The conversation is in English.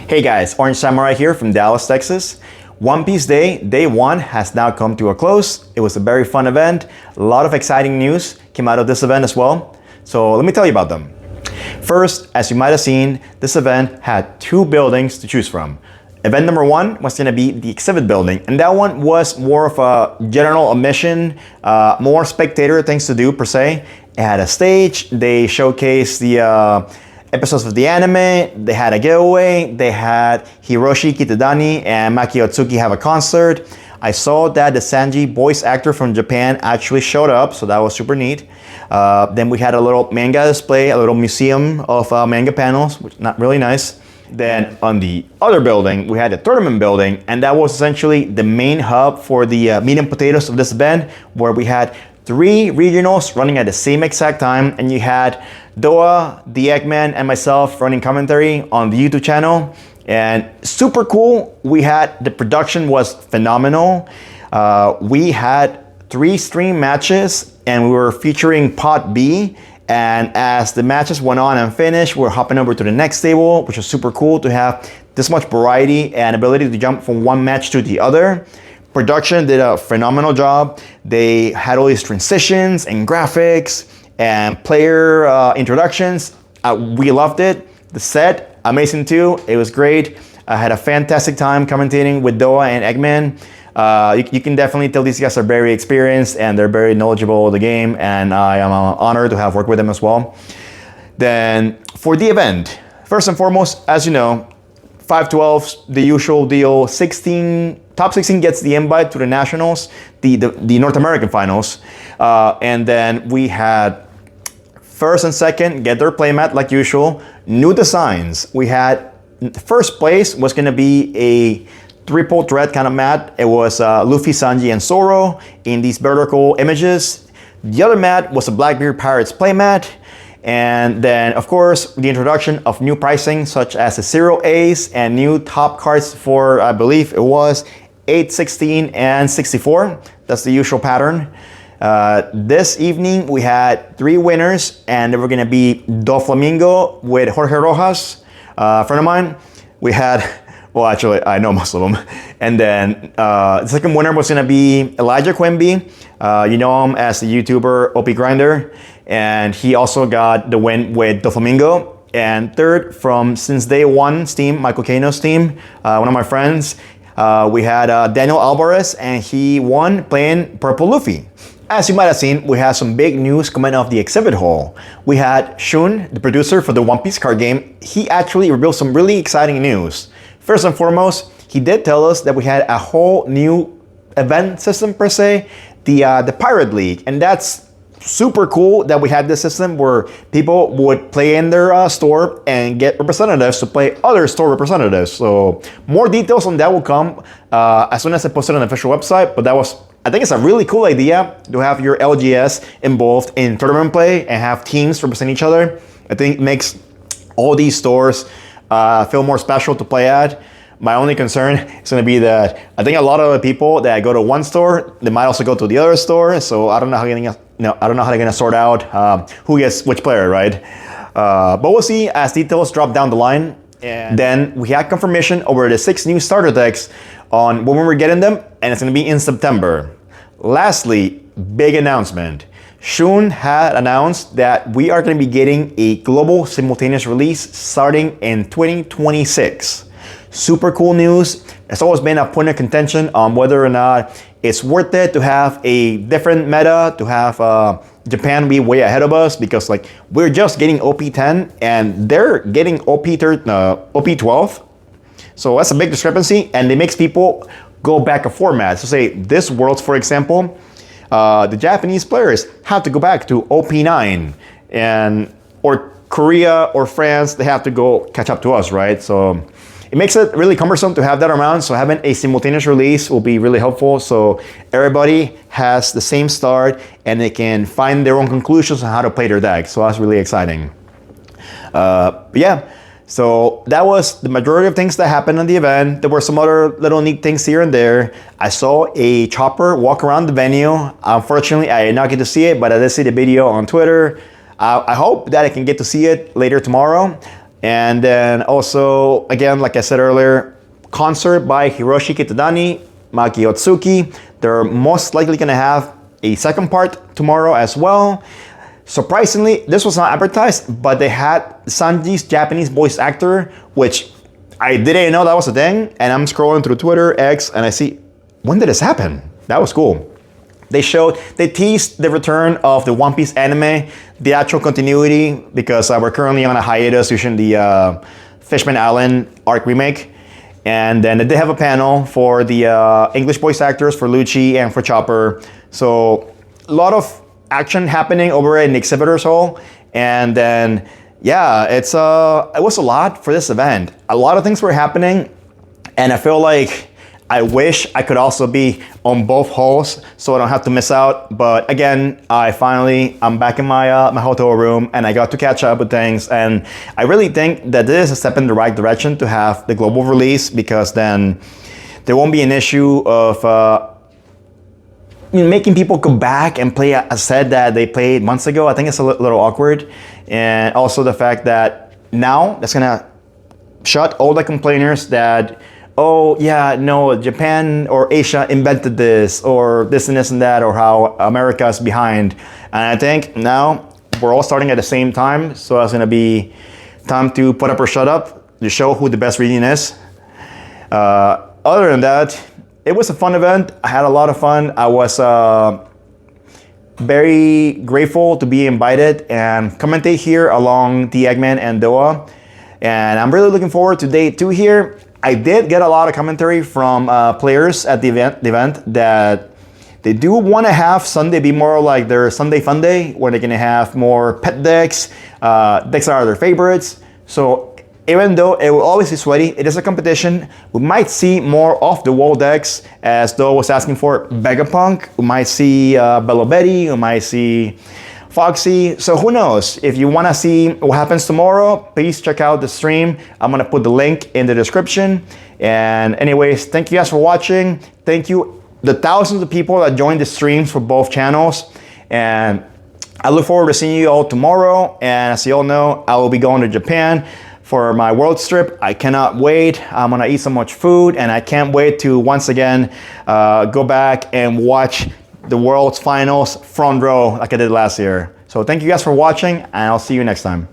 Hey guys, Orange Samurai here from Dallas, Texas. One Piece Day 1 has now come to a close. It was a very fun event. A lot of exciting news came out of this event as well. So let me tell you about them. First, as you might have seen, this event had 2 buildings to choose from. Event number 1 was going to be the exhibit building, and that one was more of a general admission, more spectator things to do per se. It had a stage, they showcased the episodes of the anime, they had a giveaway, they had Hiroshi Kitadani and Maki Otsuki have a concert. I saw that the Sanji voice actor from Japan actually showed up, so that was super neat. Then we had a little manga display, a little museum of manga panels, which is not really nice. Then on the other building, we had the tournament building, and that was essentially the main hub for the meat and potatoes of this event, where we had 3 regionals running at the same exact time, and you had Doa, the Eggman, and myself running commentary on the YouTube channel. And super cool. The production was phenomenal. We had 3 stream matches, and we were featuring Pot B. And as the matches went on and finished, we're hopping over to the next table, which was super cool to have this much variety and ability to jump from one match to the other. Production did a phenomenal job. They had all these transitions and graphics and player introductions. We loved it. The set, amazing too. It was great. I had a fantastic time commentating with Doa and Eggman. You can definitely tell these guys are very experienced and they're very knowledgeable of the game, and I am honored to have worked with them as well. Then for the event, first and foremost, as you know, 5-12, the usual deal, top 16 gets the invite to the nationals, the North American finals. And then we had first and second get their playmat like usual. New designs. We had first place was going to be a triple threat kind of mat. It was Luffy, Sanji, and Zoro in these vertical images. The other mat was a Blackbeard Pirates playmat. And then, of course, the introduction of new pricing, such as the Zero Ace and new top cards for, I believe it was 8, 16, and 64. That's the usual pattern. This evening, we had 3 winners, and they were going to be Doflamingo with Jorge Rojas, a friend of mine. We had, well, actually, I know most of them. And then the second winner was going to be Elijah Quimby. You know him as the YouTuber OP Grinder. And he also got the win with Doflamingo. And third, from Since Day One's team, Michael Kano's team, one of my friends, we had Daniel Alvarez, and he won playing Purple Luffy. As you might have seen, we had some big news coming off the exhibit hall. We had Shun, the producer for the One Piece card game. He actually revealed some really exciting news. First and foremost, he did tell us that we had a whole new event system per se, the Pirate League, and that's super cool that we had this system where people would play in their store and get representatives to play other store representatives. So more details on that will come as soon as I post it on the official website. But I think it's a really cool idea to have your LGS involved in tournament play and have teams represent each other. I think it makes all these stores feel more special to play at. My only concern is going to be that I think a lot of the people that go to one store, they might also go to the other store. So I don't know how they're going to sort out who gets which player, right? But we'll see as details drop down the line. And then we had confirmation over the 6 new starter decks on when we were getting them, and it's going to be in September. Lastly, big announcement. Shun had announced that we are going to be getting a global simultaneous release starting in 2026. Super cool news. It's always been a point of contention on whether or not it's worth it to have a different meta, to have Japan be way ahead of us, because like we're just getting OP10 and they're getting OP12. So that's a big discrepancy, and it makes people go back a format. So say this Worlds, for example, the Japanese players have to go back to OP9, or Korea or France, they have to go catch up to us, right? So it makes it really cumbersome to have that around, so having a simultaneous release will be really helpful, so everybody has the same start and they can find their own conclusions on how to play their deck, so that's really exciting. But yeah, so that was the majority of things that happened on the event. There were some other little neat things here and there. I saw a chopper walk around the venue. Unfortunately, I did not get to see it, but I did see the video on Twitter. I hope that I can get to see it later tomorrow. And then also, again, like I said earlier, concert by Hiroshi Kitadani, Maki Otsuki. They're most likely going to have a second part tomorrow as well. Surprisingly, this was not advertised, but they had Sanji's Japanese voice actor, which I didn't know that was a thing. And I'm scrolling through Twitter, X, and I see, when did this happen? That was cool. They teased the return of the One Piece anime, the actual continuity, because we're currently on a hiatus using the Fishman Island arc remake. And then they did have a panel for the English voice actors for Lucci and for Chopper. So a lot of action happening over in the exhibitors hall. And then, yeah, it was a lot for this event. A lot of things were happening, and I feel like I wish I could also be on both halls so I don't have to miss out. But again, I'm back in my hotel room, and I got to catch up with things. And I really think that this is a step in the right direction to have the global release, because then there won't be an issue of making people go back and play a set that they played months ago. I think it's a little awkward. And also the fact that now that's gonna shut all the complainers that, oh yeah, no, Japan or Asia invented this, or this and this and that, or how America's behind. And I think now we're all starting at the same time, so it's gonna be time to put up or shut up to show who the best reading is. Other than that, it was a fun event. I had a lot of fun. I was very grateful to be invited and commentate here along the Eggman and Doha. And I'm really looking forward to day 2 here. I did get a lot of commentary from players at the event that they do want to have Sunday be more like their Sunday fun day, where they're going to have more pet decks, decks that are their favorites. So even though it will always be sweaty, it is a competition. We might see more off-the-wall decks, as Doe was asking for Vegapunk. We might see Bello Betty. We might see Foxy. So who knows? If you want to see what happens tomorrow, please check out the stream. I'm going to put the link in the description. And anyways, thank you guys for watching. Thank you, the thousands of people that joined the streams for both channels. And I look forward to seeing you all tomorrow. And as you all know, I will be going to Japan for my world trip. I cannot wait. I'm gonna eat so much food, and I can't wait to once again go back and watch the World's Finals front row like I did last year. So thank you guys for watching, and I'll see you next time.